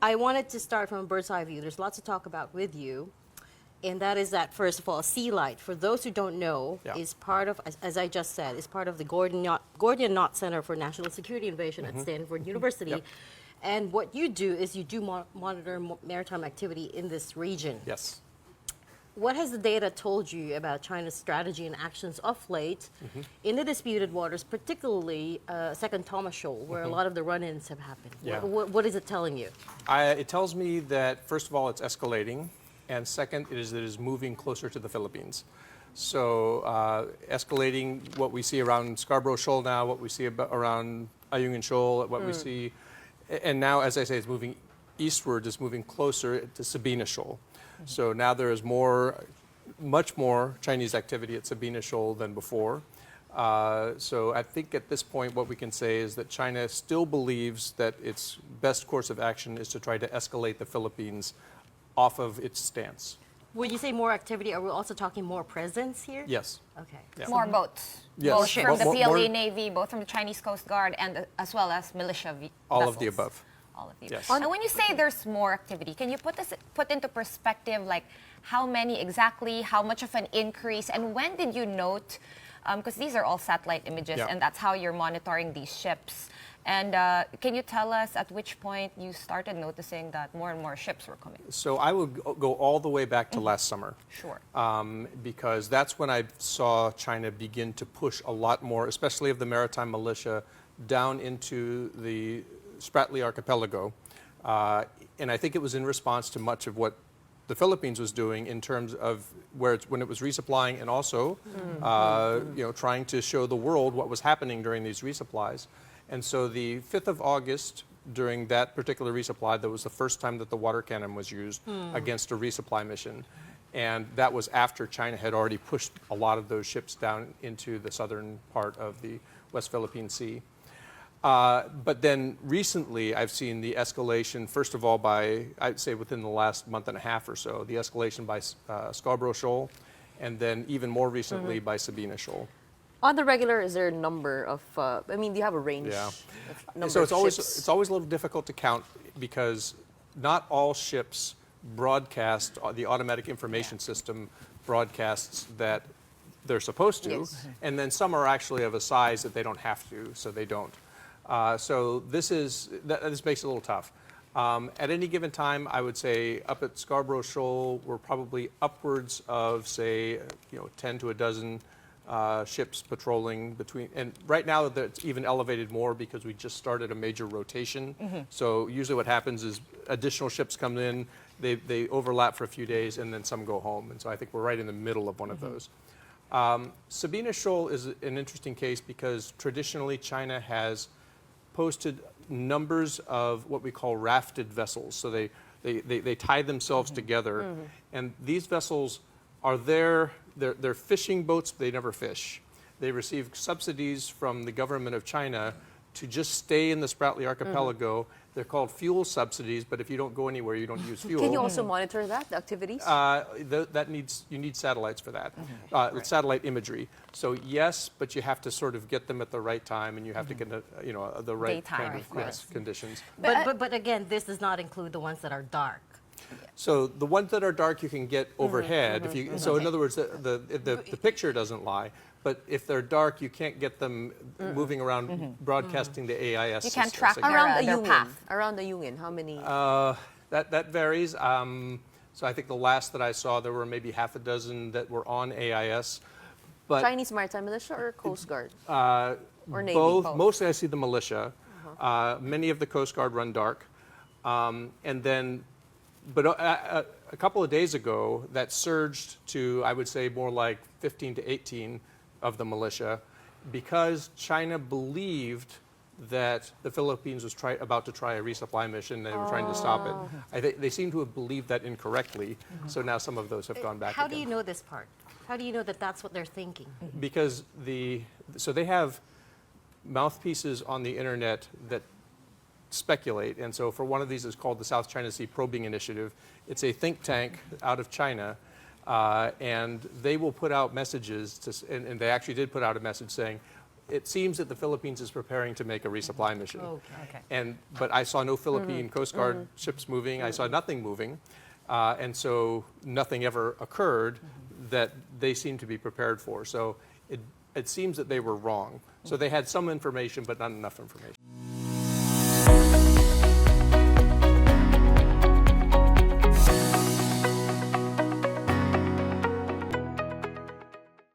I wanted to start from a bird's eye view. There's lots to talk about with you. And that is that, first of all, sea light, for those who don't know, is part of, as I just said, is part of the Gordian Knot Center for National Security Innovation at Stanford University. Yep. And what you do is you do monitor maritime activity in this region. Yes. What has the data told you about China's strategy and actions of late in the disputed waters, particularly Second Thomas Shoal, where a lot of the run-ins have happened? Yeah. What is it telling you? It tells me that, first of all, it's escalating, and second, it is moving closer to the Philippines. So escalating what we see around Scarborough Shoal now, what we see around Ayungin Shoal, what we see, and now, as I say, it's moving eastward, it's moving closer to Sabina Shoal. So now there is much more Chinese activity at Sabina Shoal than before. So I think at this point what we can say is that China still believes that its best course of action is to try to escalate the Philippines off of its stance. When you say more activity, are we also talking more presence here? Yes. Okay. Yeah. More boats. Yes. Both from the PLA More- Navy, both from the Chinese Coast Guard, and as well as militia All vessels. of the above. All of the Yes. above. And when you say there's more activity, can you put into perspective, like how many exactly, how much of an increase, and when did you note, because these are all satellite images, Yeah. and that's how you're monitoring these ships. And can you tell us at which point you started noticing that more and more ships were coming? So I would go all the way back to last summer. Sure. Because that's when I saw China begin to push a lot more, especially of the maritime militia, down into the Spratly Archipelago. And I think it was in response to much of what the Philippines was doing in terms of when it was resupplying and also trying to show the world what was happening during these resupplies. And so the 5th of August, during that particular resupply, that was the first time that the water cannon was used against a resupply mission. And that was after China had already pushed a lot of those ships down into the southern part of the West Philippine Sea. But then recently, I've seen the escalation, first of all, I'd say within the last month and a half or so, the escalation by Scarborough Shoal, and then even more recently by Sabina Shoal. On the regular, is there a number of, I mean, do you have a range Yeah. of number So of ships? it's always a little difficult to count because not all ships broadcast, the automatic information system broadcasts that they're supposed to, Yes. and then some are actually of a size that they don't have to, so they don't. So this makes it a little tough. At any given time, I would say up at Scarborough Shoal, we're probably upwards of, say, 10 to a dozen ships patrolling between, and right now it's even elevated more because we just started a major rotation. So usually what happens is additional ships come in, they overlap for a few days, and then some go home. And so I think we're right in the middle of one of those. Sabina Shoal is an interesting case because traditionally China has posted numbers of what we call rafted vessels. So they tie themselves together, and these vessels are they're fishing boats, they never fish. They receive subsidies from the government of China to just stay in the Spratly Archipelago. They're called fuel subsidies, but if you don't go anywhere, you don't use fuel. Can you also monitor that, the activities? You need satellites for that, satellite imagery. So yes, but you have to sort of get them at the right time, and you have to get the right Daytime, kind of of conditions. But again, this does not include the ones that are dark. So the ones that are dark you can get overhead. If you so in other words, the picture doesn't lie. But if they're dark, you can't get them moving around broadcasting the AIS. You can't track signal. Around the their Yungin. path. Around the Yungin, how many? That varies. So I think the last that I saw, there were maybe half a dozen that were on AIS. But Chinese Maritime Militia or Coast Guard? Or Navy? both. Mostly I see the militia. Many of the Coast Guard run dark. And then, but a couple of days ago, that surged to, I would say, more like 15 to 18 of the militia, because China believed that the Philippines was about to try a resupply mission. They were trying to stop it. They seem to have believed that incorrectly. So now some of those have gone back. How do you know this part? How do you know that that's what they're thinking? Because so they have mouthpieces on the internet that speculate. And so for one of these, it's called the South China Sea Probing Initiative. It's a think tank out of China. And they will put out messages, and they actually did put out a message saying, it seems that the Philippines is preparing to make a resupply mission. Okay. But I saw no Philippine Coast Guard ships moving. I saw nothing moving. And so nothing ever occurred that they seemed to be prepared for. So it seems that they were wrong. So they had some information, but not enough information.